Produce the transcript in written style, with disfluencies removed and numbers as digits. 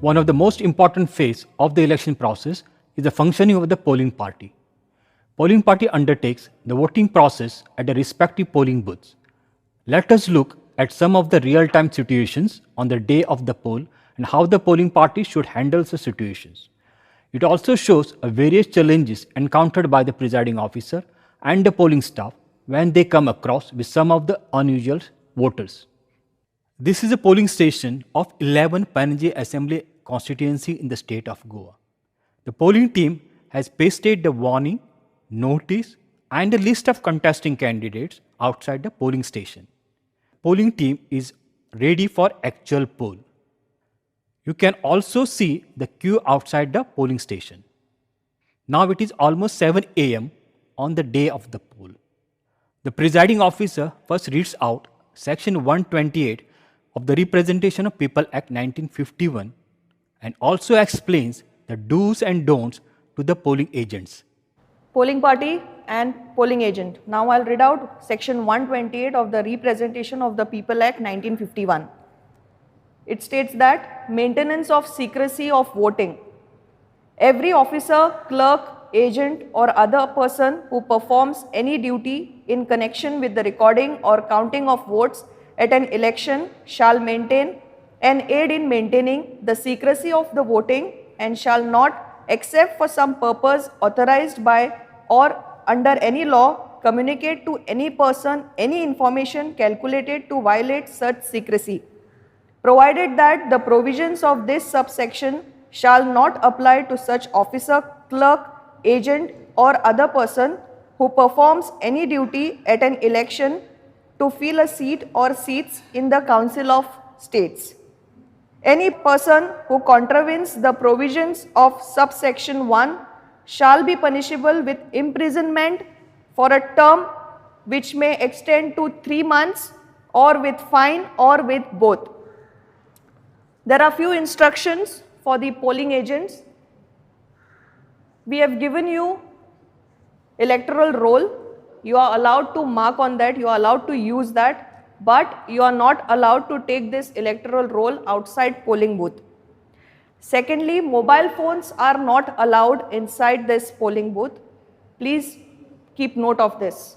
One of the most important phases of the election process is the functioning of the polling party. Polling party undertakes the voting process at the respective polling booths. Let us look at some of the real-time situations on the day of the poll and how the polling party should handle the situations. It also shows various challenges encountered by the presiding officer and the polling staff when they come across with some of the unusual voters. This is a polling station of 11 Panji Assembly constituency in the state of Goa. The polling team has pasted the warning, notice and a list of contesting candidates outside the polling station. Polling team is ready for actual poll. You can also see the queue outside the polling station. Now it is almost 7 a.m. on the day of the poll. The presiding officer first reads out Section 128 of the Representation of People Act 1951 and also explains the do's and don'ts to the polling agents. Polling party and polling agent. Now I'll read out Section 128 of the Representation of the People Act 1951. It states that maintenance of secrecy of voting. Every officer, clerk, agent or other person who performs any duty in connection with the recording or counting of votes at an election shall maintain and aid in maintaining the secrecy of the voting and shall not, except for some purpose authorized by or under any law, communicate to any person any information calculated to violate such secrecy, provided that the provisions of this subsection shall not apply to such officer, clerk, agent or other person who performs any duty at an election to fill a seat or seats in the Council of States. Any person who contravenes the provisions of subsection 1 shall be punishable with imprisonment for a term which may extend to 3 months or with fine or with both. There are few instructions for the polling agents. We have given you electoral roll. You are allowed to mark on that, you are allowed to use that, but you are not allowed to take this electoral roll outside polling booth. Secondly, mobile phones are not allowed inside this polling booth. Please keep note of this.